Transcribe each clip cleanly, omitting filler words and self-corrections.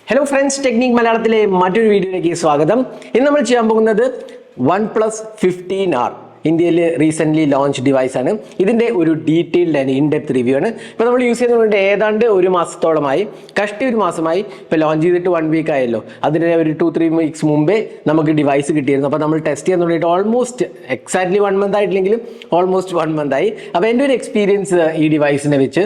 Hello friends, technique മലയാളത്തിലെ മറ്റൊരു വീഡിയോയിലേക്ക് സ്വാഗതം. ഇന്ന് നമ്മൾ ചെയ്യാൻ പോകുന്നത് OnePlus 15R ഇന്ത്യയിൽ റീസെൻ്റ്ലി ലോഞ്ച് ഡിവൈസാണ്. ഇതിൻ്റെ ഒരു ഡീറ്റെയിൽഡ് ആൻഡ് ഇൻഡെപ്ത് റിവ്യൂ ആണ്. ഇപ്പോൾ നമ്മൾ യൂസ് ചെയ്യുന്നതുകൊണ്ട് ഏതാണ്ട് ഒരു മാസത്തോളമായി, ഒരു മാസമായി. ഇപ്പോൾ ലോഞ്ച് ചെയ്തിട്ട് 1 വീക്ക് ആയല്ലോ. അതിൻ്റെ ഒരു 2-3 വീക്സ് മുമ്പേ നമുക്ക് ഡിവൈസ് കിട്ടിയിരുന്നു. അപ്പോൾ നമ്മൾ ടെസ്റ്റ് ചെയ്യാൻ തുടങ്ങിയിട്ട് ഓൾമോസ്റ്റ് എക്സാക്ട്ലി 1 മന്ത് ആയിട്ടില്ലെങ്കിലും ഓൾമോസ്റ്റ് 1 മന്ത് ആയി. അപ്പോൾ എൻ്റെ ഒരു എക്സ്പീരിയൻസ് ഈ ഡിവൈസിനെ വെച്ച്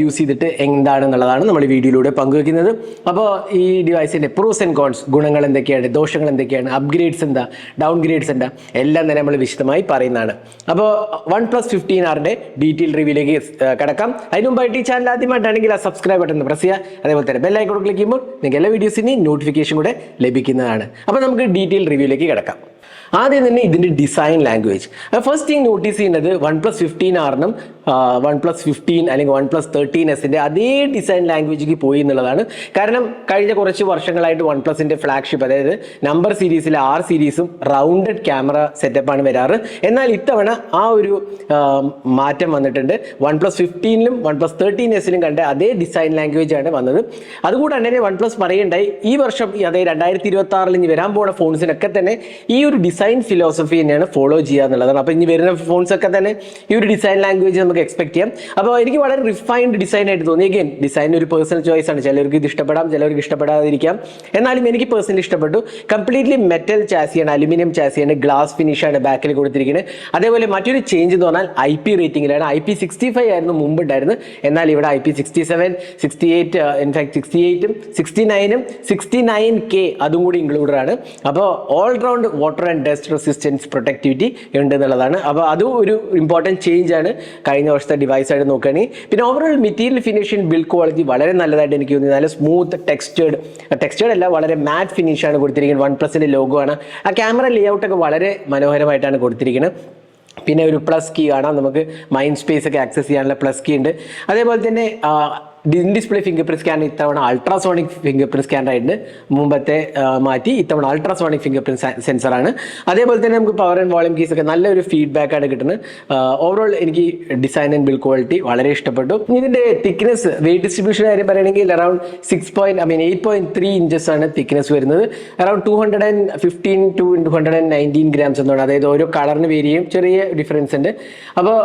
യൂസ് ചെയ്തിട്ട് എന്താണെന്നുള്ളതാണ് നമ്മൾ ഈ വീഡിയോയിലൂടെ പങ്കുവെക്കുന്നത്. അപ്പോൾ ഈ ഡിവൈസിൻ്റെ പ്രോസ് ആൻഡ് കോൺസ്, ഗുണങ്ങൾ എന്തൊക്കെയാണ്, ദോഷങ്ങൾ എന്തൊക്കെയാണ്, അപ്ഗ്രേഡ്സ് എന്താ, ഡൗൺ ഗ്രേഡ്സ് എന്താ, എല്ലാം തന്നെ നമ്മൾ വിശദമായി പറയുന്നതാണ്. അപ്പോൾ OnePlus 15R ഡീറ്റെയിൽ റിവ്യൂയിലേക്ക് കിടക്കാം. അതിന് മുമ്പായിട്ട് ഈ ചാനൽ ആദ്യമായിട്ടാണെങ്കിൽ ആ സബ്സ്ക്രൈബ് ബട്ടൺ പ്രസ് ചെയ്യുക. അതേപോലെ തന്നെ ബെൽ ഐക്കൺ ക്ലിക്ക് ചെയ്യുമ്പോൾ നിങ്ങൾക്ക് എല്ലാ വീഡിയോസിൻ്റെയും നോട്ടിഫിക്കേഷൻ കൂടെ ലഭിക്കുന്നതാണ്. അപ്പോൾ നമുക്ക് ഡീറ്റെയിൽ റിവ്യൂയിലേക്ക് കിടക്കാം. ആദ്യം തന്നെ ഇതിൻ്റെ design language. First thing notice ചെയ്യുന്നത് OnePlus 15R OnePlus 15 അല്ലെങ്കിൽ OnePlus 13S അതേ ഡിസൈൻ ലാംഗ്വേജിലേക്ക് പോയി എന്നുള്ളതാണ്. കാരണം കഴിഞ്ഞ കുറച്ച് വർഷങ്ങളായിട്ട് OnePlusന്റെ ഫ്ലാഗ്ഷിപ്പ്, അതായത് നമ്പർ സീരീസിലെ R സീരീസും റൗണ്ടഡ് ക്യാമറ സെറ്റപ്പാണ് വരാറ്. എന്നാൽ ഇത്തവണ ആ ഒരു മാറ്റം വന്നിട്ടുണ്ട്. OnePlus 15ലും OnePlus 13S കണ്ട അതേ ഡിസൈൻ ലാംഗ്വേജ് ആണ് വന്നത്. അതുകൂടാണ്ട് തന്നെ OnePlus പറയുണ്ടായി ഈ വർഷം, അതായത് 2026 ഇനി വരാൻ പോകുന്ന ഫോൺസിനൊക്കെ തന്നെ ഈ ഒരു ഡിസൈൻ ഫിലോസഫി തന്നെയാണ് ഫോളോ ചെയ്യുക എന്നുള്ളതാണ്. അപ്പോൾ ഇനി വരുന്ന ഫോൺസ് ഒക്കെ തന്നെ ഈ ഒരു ഡിസൈൻ ലാംഗ്വേജ് നമുക്ക് എക്സ്പെക്ട് ചെയ്യാം. അപ്പോൾ എനിക്ക് വളരെ റിഫൈൻഡ് ഡിസൈൻ ആയിട്ട് തോന്നി. അഗൈൻ ഡിസൈൻ ഒരു പേഴ്സണൽ ചോയ്സ് ആണ്. ചിലർക്ക് ഇത് ഇഷ്ടപ്പെടാം, ചിലർക്ക് ഇഷ്ടപ്പെടാതിരിക്കാം. എന്നാലും എനിക്ക് പേഴ്സണലി ഇഷ്ടപ്പെട്ടു. കംപ്ലീറ്റ്ലി മെറ്റൽ ചാസിയാണ്, അലുമിനിയം ചാസിയാണ്, ഗ്ലാസ് ഫിനിഷാണ് ബാക്കിൽ കൊടുത്തിരിക്കുന്നത്. അതേപോലെ മറ്റൊരു ചേഞ്ച് എന്ന് പറഞ്ഞാൽ IP റേറ്റിംഗിലാണ്. IP65 ആയിരുന്നു മുമ്പ് ഉണ്ടായിരുന്നത്. എന്നാൽ ഇവിടെ IP67, 68, ഇൻഫാക്ട് 68ഉം 69ഉം 69K അതും കൂടി ഇൻക്ലൂഡഡ് ആണ്. അപ്പോൾ all round water and dust resistance protectivity ഉണ്ട് എന്നുള്ളതാണ്. അപ്പോൾ അതും ഒരു ഇമ്പോർട്ടൻറ്റ് ചേഞ്ച് ആണ് കഴിഞ്ഞ വർഷത്തെ ഡിവൈസ് ആയിട്ട് നോക്കുകയാണെങ്കിൽ. പിന്നെ overall material finishing, build quality വളരെ നല്ലതായിട്ട് എനിക്ക് തോന്നി. നല്ല സ്മൂത്ത് ടെക്സ്റ്റേർഡ് അല്ല, വളരെ മാറ്റ് ഫിനിഷാണ് കൊടുത്തിരിക്കുന്നത്. OnePlusന്റെ ലോഗോ ആണ്. ആ ക്യാമറ ലേഔട്ടൊക്കെ വളരെ മനോഹരമായിട്ടാണ് കൊടുത്തിരിക്കുന്നത്. പിന്നെ ഒരു പ്ലസ് കീ കാണാം, നമുക്ക് മൈൻഡ് സ്പേസ് ഒക്കെ ആക്സസ് ചെയ്യാനുള്ള പ്ലസ് കീ ഉണ്ട്. അതേപോലെ തന്നെ ഡിസ്പ്ലേ ഫിംഗർ പ്രിന്റ് സ്കാനർ ഇത്തവണ അൾട്രാസോണിക് ഫിംഗർ പ്രിന്റ് സ്കാനർ ആയിട്ട് മുമ്പത്തെ മാറ്റി ഇത്തവണ അൾട്രാസോണിക് ഫിംഗർ പ്രിന്റ് സെൻസറാണ്. അതേപോലെ തന്നെ നമുക്ക് പവർ ആൻഡ് വോളിയം കീസ് ഒക്കെ നല്ലൊരു ഫീഡ്ബാക്ക് ആണ് കിട്ടുന്നത്. ഓവറോൾ എനിക്ക് ഡിസൈൻ ആൻഡ് ബിൽഡ് ക്വാളിറ്റി വളരെ ഇഷ്ടപ്പെട്ടു. ഇതിൻ്റെ തിക്നെസ്, വെയിറ്റ് ഡിസ്ട്രിബ്യൂഷൻ കാര്യം പറയുകയാണെങ്കിൽ അറൌണ്ട് 8.3 ഇഞ്ചസ് ആണ് തിക്നെസ് വരുന്നത്. അറൌണ്ട് 215 to 219 ഗ്രാംസ് എന്നാണ്. അതായത് ഓരോ കളറിന് വേരിയും ചെറിയ ഡിഫറൻസ് ഉണ്ട്. അപ്പോൾ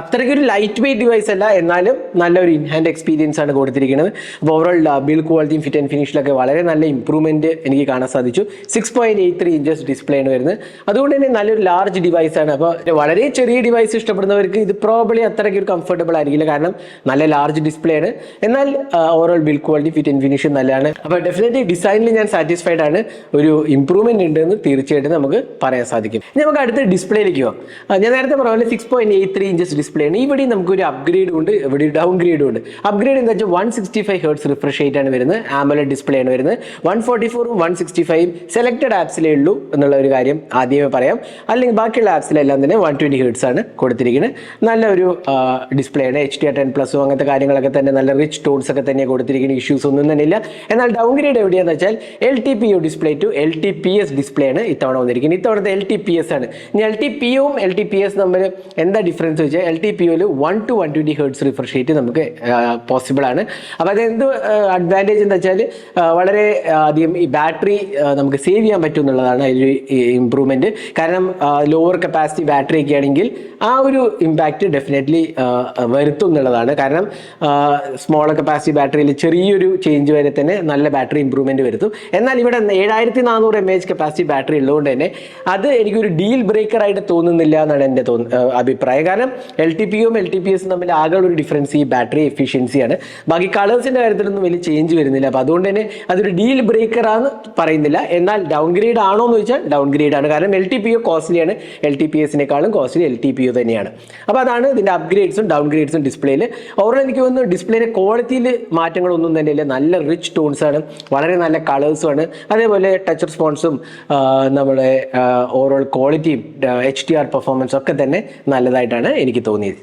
അത്രയ്ക്കൊരു ലൈറ്റ് വെയിറ്റ് ഡിവൈസ് അല്ല, എന്നാലും നല്ലൊരു ഇൻഹാൻഡ് എക്സ്പീരിയൻസ് ആണ് കൊടുത്തിരിക്കുന്നത്. അപ്പോൾ ഓവറോൾ ബിൽഡ് ക്വാളിറ്റിയും ഫിറ്റ് ആൻഡ് ഫിനിഷിലൊക്കെ വളരെ നല്ല ഇംപ്രൂവ്മെന്റ് എനിക്ക് കാണാൻ സാധിച്ചു. 6.83 ഇഞ്ചസ് ഡിസ്പ്ലേ ആണ് വരുന്നത്. അതുകൊണ്ട് തന്നെ നല്ലൊരു ലാർജ് ഡിവൈസ് ആണ്. അപ്പോൾ വളരെ ചെറിയ ഡിവൈസ് ഇഷ്ടപ്പെടുന്നവർക്ക് ഇത് പ്രോബബ്ലി അത്രയ്ക്ക് ഒരു കംഫർട്ടബിൾ ആയിരിക്കില്ല, കാരണം നല്ല ലാർജ് ഡിസ്പ്ലേ ആണ്. എന്നാൽ overall build quality, fit and finish നല്ലതാണ്. അപ്പോൾ ഡെഫിനറ്റ്ലി ഡിസൈനിൽ ഞാൻ സാറ്റിസ്ഫൈഡ് ആണ്. ഒരു ഇംപ്രൂവ്മെന്റ് ഉണ്ടെന്ന് തീർച്ചയായിട്ടും നമുക്ക് പറയാൻ സാധിക്കും. ഇനി നമുക്ക് അടുത്ത ഡിസ്പ്ലേയിലേക്ക് പോകാം. ഞാൻ നേരത്തെ പറഞ്ഞ 6.83 ഇഞ്ചസ് ഡിസ്പ്ലേ ആണ്. ഇവിടെ നമുക്ക് ഒരു അപ്ഗ്രേഡും ഉണ്ട്, ഇവിടെ ഒരു ഡൗൺ ഗ്രേഡും ഉണ്ട്. അപ്ഗ്രേഡ് എന്താ 165 Hz റിഫ്രഷ് റേറ്റ് ആണ് വരുന്നത്. AMOLED ഡിസ്പ്ലേ ആണ് വരുന്നത്. 144ഉം 165 സെലക്ടഡ് ആപ്സിലേ ഉള്ളൂ എന്നുള്ള ഒരു കാര്യം ആദ്യമേ പറയാം. അല്ലെങ്കിൽ ബാക്കിയുള്ള ആപ്സിലെല്ലാം തന്നെ 120 Hz ആണ് കൊടുത്തിരിക്കുന്നത്. നല്ലൊരു ഡിസ്പ്ലേ ആണ്. HDR10+ അങ്ങനത്തെ കാര്യങ്ങളൊക്കെ തന്നെ നല്ല റിച്ച് ടോൺസ് ഒക്കെ തന്നെ കൊടുത്തിരിക്കുന്ന, ഇഷ്യൂസ് ഒന്നും തന്നെ ഇല്ല. എന്നാൽ ഡൗൺ ഗ്രേഡ് എവിടെയാണെന്ന് വെച്ചാൽ LTPO display to LTPS display ആണ് ഇത്തവണ വന്നിരിക്കുന്നത്. ഇത്തവണത്തെ LTPS ആണ്. ഇനി LTPOയും LTPS തമ്മിൽ എന്താ ഡിഫറൻസ് വെച്ചാൽ LTPOയിൽ 1 to 120 Hz റിഫ്രഷ് റേറ്റ് നമുക്ക് പോസിബിൾ ആണ്. അപ്പോൾ അതെന്ത് അഡ്വാൻറ്റേജ് എന്താ വെച്ചാൽ വളരെ അധികം ഈ ബാറ്ററി നമുക്ക് സേവ് ചെയ്യാൻ പറ്റും എന്നുള്ളതാണ് അതിലൊരു ഇമ്പ്രൂവ്മെൻറ്റ്. കാരണം ലോവർ കപ്പാസിറ്റി ബാറ്ററി ഒക്കെ ആണെങ്കിൽ ആ ഒരു ഇമ്പാക്റ്റ് ഡെഫിനറ്റ്ലി വരുത്തും എന്നുള്ളതാണ്. കാരണം സ്മോളർ കപ്പാസിറ്റി ബാറ്ററിയിൽ ചെറിയൊരു ചേഞ്ച് വരെ തന്നെ നല്ല ബാറ്ററി ഇമ്പ്രൂവ്മെൻറ്റ് വരുത്തും. എന്നാൽ ഇവിടെ 7400 mAh കപ്പാസിറ്റി ബാറ്ററി ഉള്ളതുകൊണ്ട് തന്നെ അത് എനിക്കൊരു ഡീൽ ബ്രേക്കർ ആയിട്ട് തോന്നുന്നില്ല എന്നാണ് എൻ്റെ അഭിപ്രായം. കാരണം LTPOയും LTPSും തമ്മിൽ ആകെ ഒരു ഡിഫറൻസ് ഈ ബാറ്ററി എഫിഷ്യൻസിയാണ്. ബാക്കി കളേഴ്സിൻ്റെ കാര്യത്തിലൊന്നും വലിയ ചേഞ്ച് വരുന്നില്ല. അപ്പോൾ അതുകൊണ്ട് തന്നെ അതൊരു ഡീൽ ബ്രേക്കർ ആണെന്ന് പറയുന്നില്ല. എന്നാൽ ഡൗൺ ഗ്രേഡ് ആണോ എന്ന് ചോദിച്ചാൽ ഡൗൺ ഗ്രേഡ് ആണ്. കാരണം LTPO കോസ്റ്റ്ലിയാണ്, LTPSനേക്കാളും കോസ്റ്റ്ലി LTPO തന്നെയാണ്. അപ്പോൾ അതാണ് ഇതിൻ്റെ അപ്ഗ്രേഡ്സും ഡൗൺ ഗ്രേഡ്സും ഡിസ്പ്ലേയിൽ. ഓവറോൾ എനിക്ക് തോന്നുന്നു ഡിസ്പ്ലേയുടെ ക്വാളിറ്റിയിൽ മാറ്റങ്ങളൊന്നും തന്നെയില്ല. നല്ല റിച്ച് ടോൺസ് ആണ്, വളരെ നല്ല കളേഴ്സും ആണ്. അതേപോലെ ടച്ച് റെസ്പോൺസും നമ്മുടെ ഓവറോൾ ക്വാളിറ്റിയും HDR പെർഫോമൻസും ഒക്കെ തന്നെ നല്ലതായിട്ടാണ് എനിക്ക് തോന്നിയത്.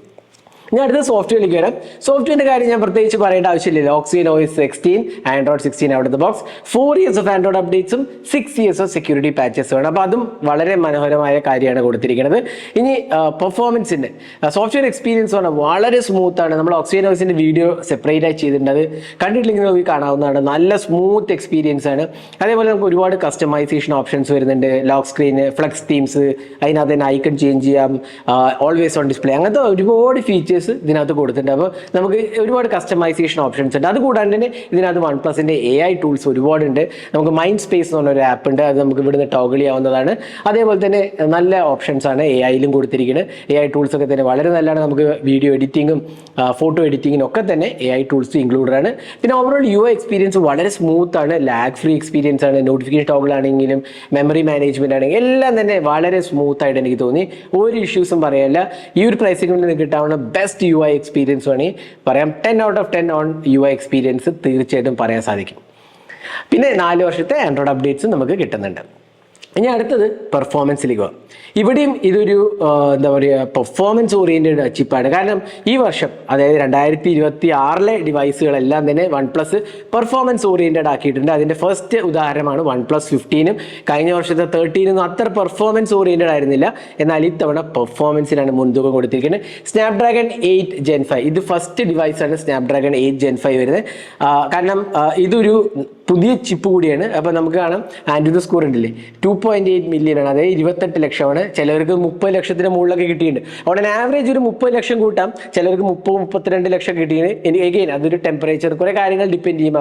ഇനി അടുത്ത സോഫ്റ്റ്വെയറിലേക്ക് വരാം. സോഫ്റ്റ്വെയറിന്റെ കാര്യം ഞാൻ പ്രത്യേകിച്ച് പറയേണ്ട ആവശ്യമില്ല. Oxygen OS 16, Android 16 out of the box, 4 years of Android updatesഉം 6 years of security patchesഉം ആണ്. അപ്പോൾ അതും വളരെ മനോഹരമായ കാര്യമാണ് കൊടുത്തിരിക്കുന്നത്. ഇനി പെർഫോമൻസിന്റെ സോഫ്റ്റ്വെയർ എക്സ്പീരിയൻസ് ആണ് വളരെ സ്മൂത്ത് ആണ്. നമ്മൾ Oxygen OSന്റെ വീഡിയോ സെപ്പറേറ്റ് ആയി ചെയ്തിട്ടുണ്ട്, അത് കണ്ടിട്ടില്ലെങ്കിൽ നമുക്ക് കാണാവുന്നതാണ്. നല്ല സ്മൂത്ത് എക്സ്പീരിയൻസ് ആണ്. അതേപോലെ നമുക്ക് ഒരുപാട് കസ്റ്റമൈസേഷൻ ഓപ്ഷൻസ് വരുന്നുണ്ട്. ലോക്ക് സ്ക്രീന്, ഫ്ലെക്സ് തീംസ്, അതിനകത്ത് തന്നെ ഐക്കൺ ചേഞ്ച് ചെയ്യാം, ഓൾവേസ് ഓൺ ഡിസ്പ്ലേ, അങ്ങനത്തെ ഒരുപാട് ഫീച്ചേഴ്സ് ഇതിനകത്ത് കൊടുത്തിട്ടുണ്ട്. അപ്പോൾ നമുക്ക് ഒരുപാട് കസ്റ്റമൈസേഷൻ ഓപ്ഷൻസ് ഉണ്ട്. അതുകൂടാണ്ട് തന്നെ ഇതിനകത്ത് OnePlusന്റെ AI ടൂൾസ് ഒരുപാടുണ്ട്. നമുക്ക് മൈൻഡ് സ്പേസ് എന്ന് പറഞ്ഞൊരു ആപ്പ് ഉണ്ട്, അത് നമുക്ക് ഇവിടുന്ന് ടോഗിൾ ചെയ്യാവുന്നതാണ്. അതേപോലെ തന്നെ നല്ല ഓപ്ഷൻസ് ആണ് AI-ലും കൊടുത്തിരിക്കുന്നത്. AI ടൂൾസ് ഒക്കെ തന്നെ വളരെ നല്ലതാണ്. നമുക്ക് വീഡിയോ എഡിറ്റിങ്ങും ഫോട്ടോ എഡിറ്റിങ്ങിനും ഒക്കെ തന്നെ AI ടൂൾസ് ഇൻക്ലൂഡഡ് ആണ്. പിന്നെ ഓവറോൾ UI എക്സ്പീരിയൻസ് വളരെ സ്മൂത്ത് ആണ്, ലാഗ് ഫ്രീ എക്സ്പീരിയൻസ് ആണ്. നോട്ടിഫിക്കേഷൻ ടോഗിൾ ആണെങ്കിലും മെമ്മറി മാനേജ്മെന്റ് ആണെങ്കിലും എല്ലാം തന്നെ വളരെ സ്മൂത്ത് ആയിട്ട് എനിക്ക് തോന്നി. ഒരു ഇഷ്യൂസും പറയാനില്ല. ഈ ഒരു പ്രൈസിംഗ് നിങ്ങൾക്ക് കിട്ടാവുന്ന ബെസ്റ്റ് UI എക്സ്പീരിയൻസ് വേണമെങ്കിൽ പറയാം. 10 out of 10 on UI experience തീർച്ചയായിട്ടും പറയാൻ സാധിക്കും. പിന്നെ 4 വർഷത്തെ ആൻഡ്രോയിഡ് അപ്ഡേറ്റ്സും നമുക്ക് കിട്ടുന്നുണ്ട്. ഇനി അടുത്തത് പെർഫോമൻസിലേക്ക് പോകാം. ഇവിടെയും ഇതൊരു എന്താ പറയുക, പെർഫോമൻസ് ഓറിയൻറ്റഡ് ചിപ്പാണ്. കാരണം ഈ വർഷം, അതായത് 2026 ഡിവൈസുകളെല്ലാം തന്നെ OnePlus പെർഫോമൻസ് ഓറിയൻറ്റഡ് ആക്കിയിട്ടുണ്ട്. അതിൻ്റെ ഫസ്റ്റ് ഉദാഹരണമാണ് OnePlus 15. കഴിഞ്ഞ വർഷത്തെ 13 അത്ര പെർഫോമൻസ് ഓറിയൻറ്റഡ് ആയിരുന്നില്ല, എന്നാൽ ഇത്തവണ പെർഫോമൻസിനാണ് മുൻതൂക്കം കൊടുത്തിരിക്കുന്നത്. സ്നാപ്ഡ്രാഗൺ 8 Gen 5 ഇത് ഫസ്റ്റ് ഡിവൈസാണ് സ്നാപ്ഡ്രാഗൺ 8 Gen 5 വരുന്നത്. കാരണം ഇതൊരു പുതിയ ചിപ്പ് കൂടിയാണ്. അപ്പോൾ നമുക്ക് കാണാം ആൻഡ്രോയിഡ് സ്കോർ ഉണ്ടല്ലേ 2.8 മില്യൺ ആണ്, അതായത് 28 ലക്ഷമാണ്. ചിലവർക്ക് 30 ലക്ഷത്തിന് മുകളിലൊക്കെ കിട്ടിയിട്ടുണ്ട്. അവിടെ ആവറേജ് ഒരു 30 ലക്ഷം കൂട്ടാം, ചിലർക്ക് 30-32 ലക്ഷം കിട്ടിയിട്ടുണ്ട്. എഗെയിൻ അതൊരു ടെമ്പറേച്ചർ, കുറേ കാര്യങ്ങൾ ഡിപ്പെൻഡ് ചെയ്യും.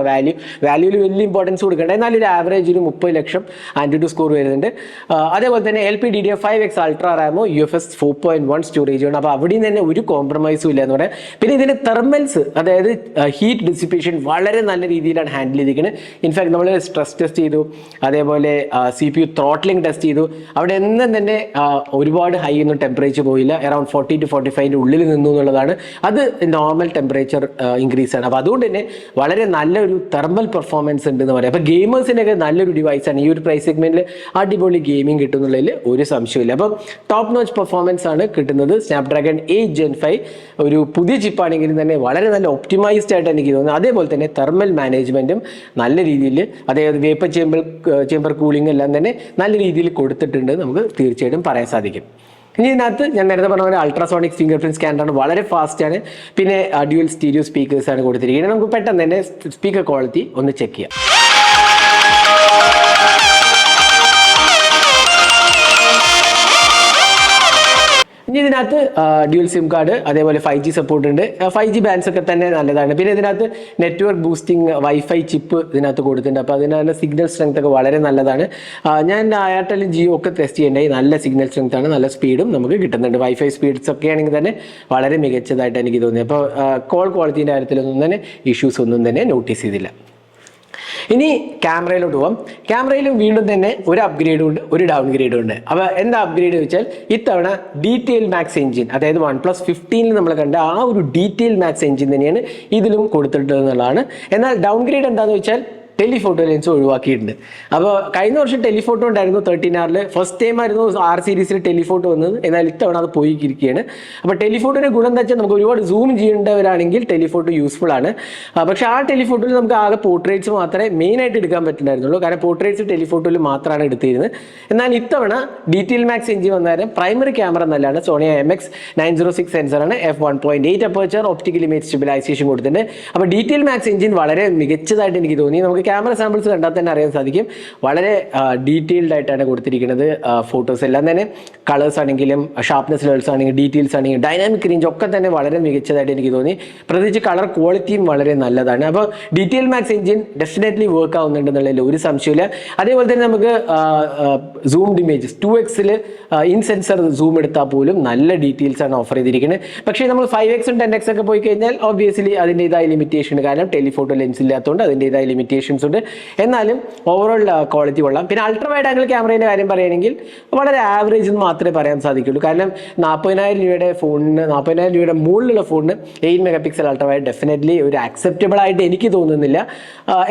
വാല്യൂവിൽ വലിയ ഇമ്പോർട്ടൻസ് കൊടുക്കേണ്ട, എന്നാൽ ഒരു ആവറേജ് ഒരു 30 ലക്ഷം ആൻഡ്രോയിഡ് സ്കോർ വരുന്നുണ്ട്. അതേപോലെ തന്നെ LPDDR5X അൾട്രാ റാമോ UFS 4.1 സ്റ്റോറേജ് ആണ്. അപ്പോൾ അവിടെയും തന്നെ ഒരു കോംപ്രമൈസും ഇല്ല എന്ന് പറയാം. പിന്നെ ഇതിന് തെർമൽസ്, അതായത് ഹീറ്റ് ഡിസിപ്പേഷൻ വളരെ നല്ല രീതിയിലാണ് ഹാൻഡിൽ ചെയ്തിരിക്കുന്നത്. ഇൻഫാക്ട് നമ്മൾ സ്ട്രെസ് ടെസ്റ്റ് ചെയ്തു, അതേപോലെ CPU ത്രോട്ട്ലിംഗ് ടെസ്റ്റ് ചെയ്തു. അവിടെ എന്നും തന്നെ ഒരുപാട് ഹൈ ഒന്നും ടെമ്പറേച്ചർ പോയില്ല, അറൌണ്ട് 40 to 45 ഉള്ളിൽ നിന്നു എന്നുള്ളതാണ്. അത് നോർമൽ ടെമ്പറേച്ചർ ഇൻക്രീസ് ആണ്. അപ്പോൾ അതുകൊണ്ട് തന്നെ വളരെ നല്ലൊരു തെർമൽ പെർഫോമൻസ് ഉണ്ട് എന്ന് പറയാം. അപ്പോൾ ഗെയിമേഴ്സിനൊക്കെ നല്ലൊരു ഡിവൈസാണ്. ഈ ഒരു പ്രൈസ് സെഗ്മെന്റിൽ അടിപൊളി ഗെയിമിംഗ് കിട്ടുന്നുള്ളതിൽ ഒരു സംശയമില്ല. അപ്പം ടോപ്പ് നോച്ച് പെർഫോമൻസ് ആണ് കിട്ടുന്നത്. സ്നാപ്ഡ്രാഗൺ 8 Gen 5 ഒരു പുതിയ ചിപ്പാണെങ്കിലും തന്നെ വളരെ നല്ല ഒപ്റ്റിമൈസ്ഡ് ആയിട്ട് എനിക്ക് തോന്നുന്നു. അതേപോലെ തന്നെ തെർമൽ മാനേജ്മെന്റും നല്ല രീതിയിൽ, അതായത് വേപ്പർ ചേമ്പർ കൂളിംഗ് എല്ലാം തന്നെ നല്ല രീതിയിൽ കൊടുത്തിട്ടുണ്ട് നമുക്ക് തീർച്ചയായിട്ടും പറയാൻ സാധിക്കും. ഇനി ഇതിനകത്ത് ഞാൻ നേരത്തെ പറഞ്ഞ പോലെ അൾട്രാസോണിക് ഫിംഗർ പ്രിന്റ് സ്കാനറാണ്, വളരെ ഫാസ്റ്റ് ആണ്. പിന്നെ ഡ്യുവൽ സ്റ്റീരിയോ സ്പീക്കേഴ്സ് ആണ് കൊടുത്തിരിക്കുന്നത്. നമുക്ക് പെട്ടെന്ന് തന്നെ സ്പീക്കർ ക്വാളിറ്റി ഒന്ന് ചെക്ക് ചെയ്യാം. ഇനി ഇതിനകത്ത് ഡ്യുവൽ സിം കാർഡ്, അതേപോലെ 5G സപ്പോർട്ട് ഉണ്ട്. 5G ബാൻഡ്സ് ഒക്കെ തന്നെ നല്ലതാണ്. പിന്നെ ഇതിനകത്ത് നെറ്റ്വർക്ക് ബൂസ്റ്റിംഗ് വൈഫൈ ചിപ്പ് ഇതിനകത്ത് കൊടുത്തിട്ടുണ്ട്. അപ്പോൾ അതിനകത്ത് സിഗ്നൽ സ്ട്രെങ്ത് ഒക്കെ വളരെ നല്ലതാണ്. ഞാൻ എയർടെലും ജിയോ ഒക്കെ ടെസ്റ്റ് ചെയ്യേണ്ടത് നല്ല സിഗ്നൽ സ്ട്രെങ്ത് ആണ്, നല്ല സ്പീഡും നമുക്ക് കിട്ടുന്നുണ്ട്. വൈഫൈ സ്പീഡ്സ് ഒക്കെ ആണെങ്കിൽ തന്നെ വളരെ മികച്ചതായിട്ട് എനിക്ക് തോന്നി. അപ്പോൾ കോൾ ക്വാളിറ്റീൻ്റെ കാര്യത്തിലൊന്നും തന്നെ ഇഷ്യൂസ് ഒന്നും തന്നെ നോട്ടീസ് ചെയ്തില്ല. ഇനി ക്യാമറയിലോട്ട് പോകാം. ക്യാമറയിലും വീണ്ടും തന്നെ ഒരു അപ്ഗ്രേഡും ഉണ്ട്, ഒരു ഡൗൺ ഗ്രേഡും ഉണ്ട്. അപ്പോൾ എന്താ അപ്ഗ്രേഡ് വെച്ചാൽ ഇത്തവണ ഡീറ്റെയിൽ മാക്സ് എഞ്ചിൻ, അതായത് OnePlus 15 നമ്മൾ കണ്ട ആ ഒരു ഡീറ്റെയിൽ മാക്സ് എഞ്ചിൻ തന്നെയാണ് ഇതിലും കൊടുത്തിട്ടുള്ളത് എന്നുള്ളതാണ്. എന്നാൽ ഡൗൺ ഗ്രേഡ് എന്താണെന്ന് വെച്ചാൽ ടെലിഫോട്ടോ ലെൻസ് ഒഴിവാക്കിയിട്ടുണ്ട്. അപ്പോൾ കഴിഞ്ഞ വർഷം ടെലിഫോട്ടോ ഉണ്ടായിരുന്നു 13R ഫസ്റ്റ് ടൈം ആയിരുന്നു R സീരീസിൽ ടെലിഫോട്ടോ വന്നത്, എന്നാൽ ഇത്തവണ അത് പോയിരിക്കുകയാണ്. അപ്പോൾ ടെലിഫോട്ടോയുടെ ഗുണം എന്താ വെച്ചാൽ നമുക്ക് ഒരുപാട് സൂം ചെയ്യേണ്ടവരാണെങ്കിൽ ടെലിഫോട്ടോ യൂസ്ഫുൾ ആണ്. പക്ഷേ ആ ടെലിഫോട്ടോയിൽ നമുക്ക് ആകെ പോർട്രേറ്റ്സ് മാത്രമേ മെയിനായിട്ട് എടുക്കാൻ പറ്റുന്നുണ്ടായിരുന്നുള്ളൂ, കാരണം പോർട്രേറ്റ്സ് ടെലിഫോട്ടോയിൽ മാത്രമാണ് എടുത്തിരുന്നത്. എന്നാൽ ഇത്തവണ ഡീറ്റെയിൽ മാക്സ് എഞ്ചിൻ വന്നേരം പ്രൈമറി ക്യാമറ നല്ലതാണ്. സോണി MX906 സെൻസറാണ്, f1.8 aperture, optical image stabilisation കൊടുത്തിട്ടുണ്ട്. അപ്പോൾ ഡീറ്റെയിൽ മാക്സ് എഞ്ചിൻ വളരെ മികച്ചതായിട്ട് എനിക്ക് തോന്നി. നമുക്ക് ക്യാമറ സാമ്പിൾസ് കണ്ടാൽ തന്നെ അറിയാൻ സാധിക്കും, വളരെ ഡീറ്റെയിൽഡ് ആയിട്ടാണ് കൊടുത്തിരിക്കുന്നത്. ഫോട്ടോസ് എല്ലാം തന്നെ കളേഴ്സ് ആണെങ്കിലും ഷാർപ്നെസ് ലെവൽസ് ആണെങ്കിലും ഡീറ്റെയിൽസ് ആണെങ്കിലും ഡൈനാമിക് റേഞ്ച് ഒക്കെ തന്നെ വളരെ മികച്ചതായിട്ട് എനിക്ക് തോന്നി. പ്രത്യേകിച്ച് കളർ ക്വാളിറ്റിയും വളരെ നല്ലതാണ്. അപ്പോൾ detail max engine definitely work ആവുന്നുണ്ടെന്നുള്ളതിൽ ഒരു സംശയമില്ല. അതേപോലെ തന്നെ നമുക്ക് zoomed images 2x in sensor zoom എടുത്താൽ പോലും നല്ല ഡീറ്റെയിൽസ് ആണ് ഓഫർ ചെയ്തിരിക്കുന്നത്. പക്ഷേ നമ്മൾ 5x 10x ഒക്കെ പോയി കഴിഞ്ഞാൽ ഒബ്വിയസ്ലി അതിൻ്റെതായ ലിമിറ്റേഷൻ, കാരണം ടെലിഫോട്ടോ ലെൻസ് ഇല്ലാത്തതുകൊണ്ട് അതിൻ്റെതായ ലിമിറ്റേഷൻ ലിമിറ്റേഷൻസ് ഉണ്ട്. എന്നാലും ഓവറോൾ ക്വാളിറ്റി കൊള്ളാം. പിന്നെ അൾട്രാ വൈഡ് ആംഗിൾ ക്യാമറേൻ്റെ കാര്യം പറയുകയാണെങ്കിൽ വളരെ ആവറേജ് എന്ന് മാത്രമേ പറയാൻ സാധിക്കുള്ളൂ. കാരണം 40,000 രൂപയുടെ ഫോണിന്, 40,000 രൂപയുടെ മുകളിലുള്ള ഫോണിന് 8 mega pixel ultra wide definitely ഒരു അക്സെപ്റ്റബിൾ ആയിട്ട് എനിക്ക് തോന്നുന്നില്ല.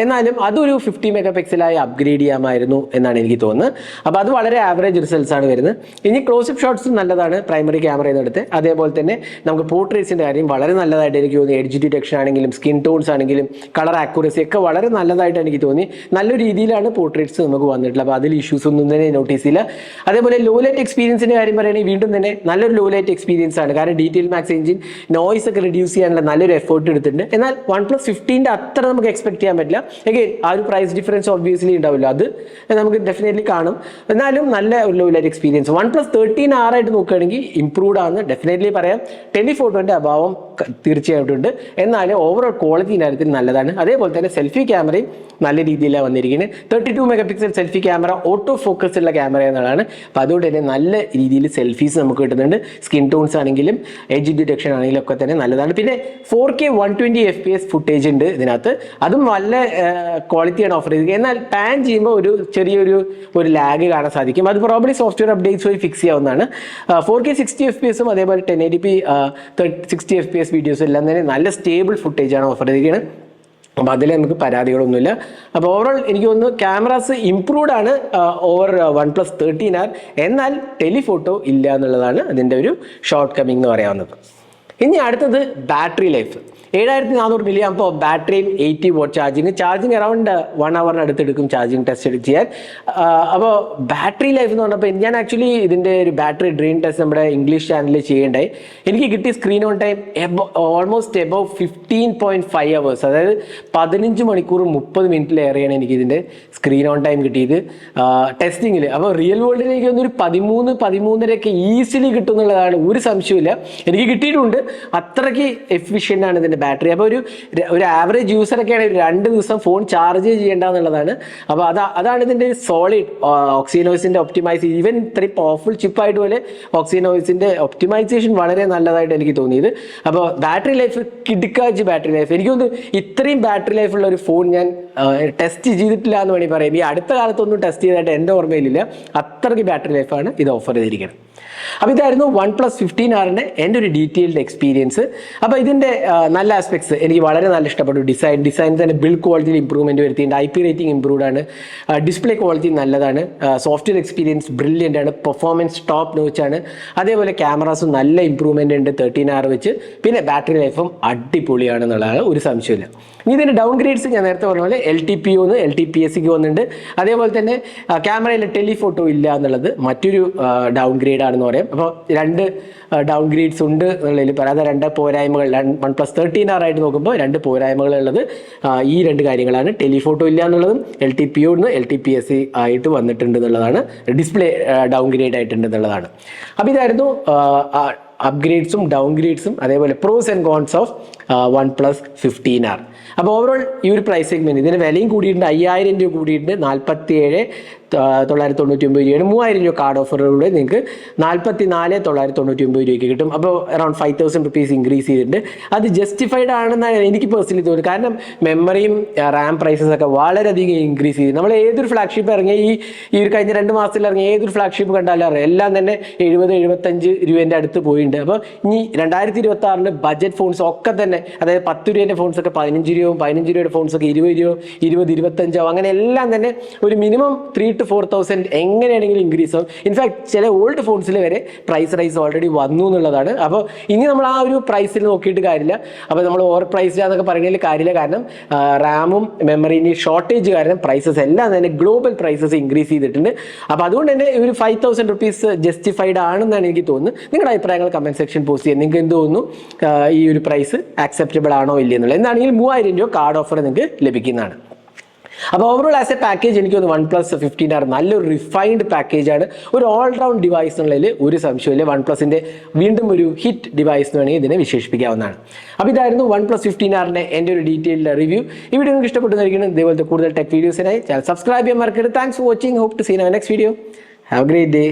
എന്നാലും അതൊരു 50 മെഗാ പിക്സലായി അപ്ഗ്രേഡ് ചെയ്യാമായിരുന്നു എന്നാണ് എനിക്ക് തോന്നുന്നത്. അപ്പോൾ അത് വളരെ ആവറേജ് റിസൾട്ട്സ് ആണ് വരുന്നത്. ഇനി ക്ലോസപ്പ് ഷോട്ട്സും നല്ലതാണ് പ്രൈമറി ക്യാമറയിൽ നിന്ന് എടുത്ത്. അതേപോലെ തന്നെ നമുക്ക് പോർട്രേറ്റ്സിൻ്റെ കാര്യം വളരെ നല്ലതായിട്ട് എനിക്ക് തോന്നി. എഡ്ജ് ഡിറ്റക്ഷൻ ആണെങ്കിലും സ്കിൻ ടോൺസ് ആണെങ്കിലും കളർ ആക്യുറസി ഒക്കെ വളരെ നല്ലതായിട്ട് എനിക്ക് തോന്നി. നല്ല രീതിയിലാണ് പോർട്രേറ്റ്സ് നമുക്ക് വന്നിട്ടുള്ളത്. അപ്പോൾ അതിൽ ഇഷ്യൂസ് ഒന്നും തന്നെ നോട്ടീസ് ചെയ്യില്ല. അതേപോലെ ലോ ലൈറ്റ് എക്സ്പീരിയൻസിൻ്റെ കാര്യം പറയുകയാണെങ്കിൽ വീണ്ടും തന്നെ നല്ലൊരു ലോ ലൈറ്റ് എക്സ്പീരിയൻസ് ആണ്. കാരണം ഡീറ്റെയിൽ മാക്സ് എഞ്ചിൻ നോയ്സ് ഒക്കെ റിഡ്യൂസ് ചെയ്യാനുള്ള നല്ലൊരു എഫേർട്ട് എടുത്തിട്ടുണ്ട്. എന്നാൽ OnePlus 15 അത്ര നമുക്ക് എക്സ്പെക്ട് ചെയ്യാൻ പറ്റില്ല. എഗെയിൻ ആ ഒരു പ്രൈസ് ഡിഫറൻസ് ഒബ്വിയസ്ലി ഉണ്ടാവില്ല, അത് നമുക്ക് ഡെഫിനറ്റ്ലി കാണും. എന്നാലും നല്ല ഒരു law light experience. OnePlus 13R ആയിട്ട് നോക്കുകയാണെങ്കിൽ ഇംപ്രൂവ്ഡ് ആണ് ഡെഫിനറ്റ്ലി പറയാം. ടെലിഫോട്ടോൻ്റെ അഭാവം തീർച്ചയായിട്ടും ഉണ്ട്. എന്നാലും ഓവറോൾ ക്വാളിറ്റിൻ്റെ കാര്യത്തിൽ നല്ലതാണ്. അതേപോലെ തന്നെ സെൽഫി ക്യാമറയും നല്ല രീതിയിലാണ് വന്നിരിക്കുന്നത്. 32 mega pixel selfie camera auto focus ഉള്ള ക്യാമറ എന്നുള്ളതാണ്. അപ്പോൾ അതുകൊണ്ട് തന്നെ നല്ല രീതിയിൽ സെൽഫീസ് നമുക്ക് കിട്ടുന്നുണ്ട്. സ്കിൻ ടോൺസ് ആണെങ്കിലും എഡ്ജ് ഡിറ്റക്ഷൻ ആണെങ്കിലും ഒക്കെ തന്നെ നല്ലതാണ്. പിന്നെ 4K 120 FPS ഫുട്ടേജ് ഉണ്ട് ഇതിനകത്ത്. അതും നല്ല ക്വാളിറ്റിയാണ് ഓഫർ ചെയ്തിരിക്കുന്നത്. എന്നാൽ പാൻ ചെയ്യുമ്പോൾ ഒരു ചെറിയൊരു ലാഗ് കാണാൻ സാധിക്കും. അത് പ്രോബ്ലി സോഫ്റ്റ്വെയർ അപ്ഡേറ്റ്സ് വഴി ഫിക്സ് ചെയ്യാവുന്നതാണ്. 4K 60 FPS അതേപോലെ 1080p 60 FPS വീഡിയോസും എല്ലാം തന്നെ നല്ല സ്റ്റേബിൾ ഫുട്ടേജാണ് ഓഫർ ചെയ്തിരിക്കുന്നത്. അപ്പോൾ അതിൽ നമുക്ക് പരാതികളൊന്നുമില്ല. അപ്പോൾ ഓവറോൾ എനിക്ക് തോന്നുന്നു ക്യാമറാസ് ഇംപ്രൂവ്ഡ് ആണ് ഓവർ OnePlus 13R. എന്നാൽ ടെലിഫോട്ടോ ഇല്ല എന്നുള്ളതാണ് അതിൻ്റെ ഒരു ഷോർട്ട് കമ്മിങ് എന്ന് പറയാവുന്നത്. ഇനി അടുത്തത് ബാറ്ററി ലൈഫ്. 7400 mAh ബാറ്ററിയും 80 വാട്ട് ചാർജിങ് അറൗണ്ട് 1 hour അടുത്തെടുക്കും ചാർജിങ് ടെസ്റ്റ് ചെയ്യാൻ. അപ്പോൾ ബാറ്ററി ലൈഫ് എന്ന് പറഞ്ഞപ്പോൾ ഞാൻ ആക്ച്വലി ഇതിൻ്റെ ഒരു ബാറ്ററി ഡ്രെയിൻ ടെസ്റ്റ് നമ്മുടെ ഇംഗ്ലീഷ് ചാനലിൽ ചെയ്യേണ്ടായി. എനിക്ക് കിട്ടിയ screen on time almost above 15.5 hours, അതായത് 15 മണിക്കൂർ 30 മിനിറ്റിലേറെയാണ് എനിക്ക് ഇതിൻ്റെ സ്ക്രീൻ ഓൺ ടൈം കിട്ടിയത് ടെസ്റ്റിങ്ങിൽ. അപ്പോൾ റിയൽ വേൾഡിലേക്ക് വന്നൊരു 13-13.5 ഈസിലി കിട്ടും എന്നുള്ളതാണ്, ഒരു സംശയമില്ല. എനിക്ക് കിട്ടിയിട്ടുണ്ട്. അത്രയ്ക്ക് എഫിഷ്യൻ്റ് ആണ് ഇതിൻ്റെ ബാറ്ററി. അപ്പോൾ ഒരു ആവറേജ് യൂസറൊക്കെയാണ് 2 ദിവസം ഫോൺ ചാർജ് ചെയ്യേണ്ട എന്നുള്ളതാണ്. അപ്പോൾ അതാണ് ഇതിൻ്റെ ഒരു സോളിഡ് ഓക്സിനോയ്സിൻ്റെ ഒപ്റ്റിമൈസ്. ഈവൻ ഇത്രയും പവർഫുൾ ചിപ്പായിട്ട് പോലെ ഓക്സിനോയ്സിൻ്റെ ഒപ്റ്റിമൈസേഷൻ വളരെ നല്ലതായിട്ട് എനിക്ക് തോന്നിയത്. അപ്പോൾ ബാറ്ററി ലൈഫ് കിടുക്കാച്ച് ബാറ്ററി ലൈഫ്. എനിക്കൊന്ന് ഇത്രയും ബാറ്ററി ലൈഫുള്ള ഒരു ഫോൺ ഞാൻ ടെസ്റ്റ് ചെയ്തിട്ടില്ല എന്ന് വേണമെങ്കിൽ പറയാം. ഈ അടുത്ത കാലത്തൊന്നും ടെസ്റ്റ് ചെയ്തതായിട്ട് എൻ്റെ ഓർമ്മയിലില്ല. അത്രയ്ക്ക് ബാറ്ററി ലൈഫാണ് ഇത് ഓഫർ ചെയ്തിരിക്കുന്നത്. അപ്പോൾ ഇതായിരുന്നു OnePlus 15Rൻ്റെ എൻ്റെ ഒരു ഡീറ്റെയിൽഡ് എക്സ്പീരിയൻസ്. അപ്പോൾ ഇതിൻ്റെ നല്ല ആസ്പെക്ട്സ് എനിക്ക് വളരെ നല്ല ഇഷ്ടപ്പെട്ടു. ഡിസൈൻ തന്നെ ബിൽഡ് ക്വാളിറ്റിയിൽ ഇമ്പ്രൂവ്മെൻറ്റ് വരുത്തിയിട്ടുണ്ട്. IP റേറ്റിംഗ് ഇമ്പ്രൂവ്ഡ് ആണ്. ഡിസ്പ്ലേ ക്വാളിറ്റി നല്ലതാണ്. സോഫ്റ്റ്വെയർ എക്സ്പീരിയൻസ് ബ്രില്യൻ്റ് ആണ്. പെർഫോമൻസ് ടോപ്പ് നോച്ചാണ്. അതേപോലെ ക്യാമറാസും നല്ല ഇമ്പ്രൂവ്മെൻ്റ് ഉണ്ട് 13R വെച്ച്. പിന്നെ ബാറ്ററി ലൈഫും അടിപൊളിയാണെന്നുള്ളതാണ്, ഒരു സംശയമില്ല. ഇനി ഇതിൻ്റെ ഡൗൺ ഗ്രേഡ്സ് ഞാൻ നേരത്തെ പറഞ്ഞ പോലെ LTPO LTPSക്ക് വന്നിട്ടുണ്ട്. അതേപോലെ തന്നെ ക്യാമറയിൽ ടെലിഫോട്ടോ ഇല്ല എന്നുള്ളത് മറ്റൊരു ഡൗൺ ഗ്രേഡ് ആണെന്ന് പറയാം. അപ്പോൾ 2 ഡൗൺ ഗ്രേഡ്സ് ഉണ്ട് എന്നുള്ളതിൽ പറയാതെ 2 പോരായ്മകൾ. OnePlus 13R ആയിട്ട് നോക്കുമ്പോൾ 2 പോരായ്മകളുള്ളത് ഈ 2 കാര്യങ്ങളാണ്. ടെലിഫോട്ടോ ഇല്ല എന്നുള്ളതും LTPO LTPS ആയിട്ട് വന്നിട്ടുണ്ട് എന്നുള്ളതാണ്. ഡിസ്പ്ലേ ഡൗൺ ഗ്രേഡ് ആയിട്ടുണ്ട് എന്നുള്ളതാണ്. അപ്പോൾ ഇതായിരുന്നു അപ്ഗ്രേഡ്സും ഡൗൺ ഗ്രേഡ്സും അതേപോലെ pros and cons of OnePlus 15R. അപ്പോൾ ഓവറോൾ ഈ ഒരു പ്രൈസ് സെഗ്മെൻറ്റ് ഇതിന് വിലയും കൂടിയിട്ടുണ്ട്. 5000 രൂപ കൂടിയിട്ടുണ്ട്. 47,999 രൂപയാണ്. 3000 രൂപ കാർഡ് ഓഫറിലൂടെ നിങ്ങൾക്ക് 44,999 രൂപയ്ക്ക് കിട്ടും. അപ്പോൾ അറൗണ്ട് 5,000 rupees ഇൻക്രീസ് ചെയ്തിട്ടുണ്ട്. അത് ജസ്റ്റിഫൈഡ് ആണെന്നാണ് എനിക്ക് പേഴ്സണലി തോന്നുന്നത്. കാരണം മെമ്മറിയും RAM പ്രൈസസ് ഒക്കെ വളരെയധികം ഇൻക്രീസ് ചെയ്തു. നമ്മൾ ഏതൊരു ഫ്ലാഗ്ഷിപ്പ് ഇറങ്ങിയ ഈ ഒരു കഴിഞ്ഞ 2 മാസത്തിൽ ഇറങ്ങിയ ഏതൊരു ഫ്ലാഗ്ഷിപ്പ് കണ്ടാലും അറിയാം, എല്ലാം തന്നെ 70-75 രൂപേൻ്റെ അടുത്ത് പോയിട്ടുണ്ട്. അപ്പോൾ ഇനി 2026 ബഡ്ജറ്റ് ഫോൺസ് ഒക്കെ തന്നെ, അതായത് 10 രൂപേൻ്റെ ഫോൺസ് ഒക്കെ 15 രൂപ, 15 രൂപയുടെ ഫോൺസ് ഒക്കെ 20 രൂപ, 20-25 അങ്ങനെ എല്ലാം തന്നെ ഒരു മിനിമം 3,000 to 4,000 എങ്ങനെയാണെങ്കിലും ഇൻക്രീസ് ആവും. ഇൻഫാക്ട് ചില ഓൾഡ് ഫോൺസിൽ വരെ പ്രൈസ് റൈസ് ഓൾറെഡി വന്നു എന്നുള്ളതാണ്. അപ്പോൾ ഇനി നമ്മൾ ആ ഒരു പ്രൈസിൽ നോക്കിയിട്ട് കാര്യമില്ല. അപ്പോൾ നമ്മൾ ഓവർ പ്രൈസ്ഡ് എന്നൊക്കെ പറയുന്നതിൽ കാര്യമില്ല. കാരണം റാമും മെമ്മറിൻ്റെയും ഷോർട്ടേജ് കാരണം പ്രൈസസ് എല്ലാം തന്നെ ഗ്ലോബൽ പ്രൈസസ് ഇൻക്രീസ് ചെയ്തിട്ടുണ്ട്. അപ്പോൾ അതുകൊണ്ട് തന്നെ ഒരു 5,000 rupees ജസ്റ്റിഫൈഡ് ആണെന്നാണ് എനിക്ക് തോന്നുന്നത്. നിങ്ങളുടെ അഭിപ്രായങ്ങൾ കമൻറ്റ് സെക്ഷൻ പോസ്റ്റ് ചെയ്യാം. നിങ്ങൾക്ക് എന്ത് തോന്നുന്നു, ഈ ഒരു പ്രൈസ് ആക്സെപ്റ്റബിൾ ആണോ ഇല്ലെന്നുള്ളത്. എന്താണെങ്കിൽ 3000 രൂപ കാർഡ് ഓഫർ നിങ്ങൾക്ക് ലഭിക്കുന്നതാണ്. അപ്പോൾ ഓവറോൾ ആസ് എ പാക്കേജ് എനിക്ക് തോന്നുന്നു OnePlus 15R നല്ലൊരു റിഫൈൻഡ് പാക്കേജാണ്. ഒരു ഓൾറൗണ്ട് ഡിവൈസ് എന്നുള്ളതിൽ ഒരു സംശയമില്ല. OnePlusൻ്റെ വീണ്ടും ഒരു ഹിറ്റ് ഡിവൈസ് എന്ന് വേണമെങ്കിൽ ഇതിനെ വിശേഷിപ്പിക്കാവുന്നതാണ്. അപ്പോൾ ഇതായിരുന്നു OnePlus 15Rൻ്റെ എൻ്റെ ഒരു ഡീറ്റെയിൽഡ് റിവ്യൂ. ഈ വീഡിയോ നിങ്ങൾക്ക് ഇഷ്ടപ്പെടുന്നതായിരിക്കണം. ഇതേപോലത്തെ കൂടുതൽ ടെക് വീഡിയോസിനായി ചാനൽ സബ്സ്ക്രൈബ് ചെയ്യാൻ മറക്കരുത്. Thanks for watching. Hope to see you next video. Have a great day.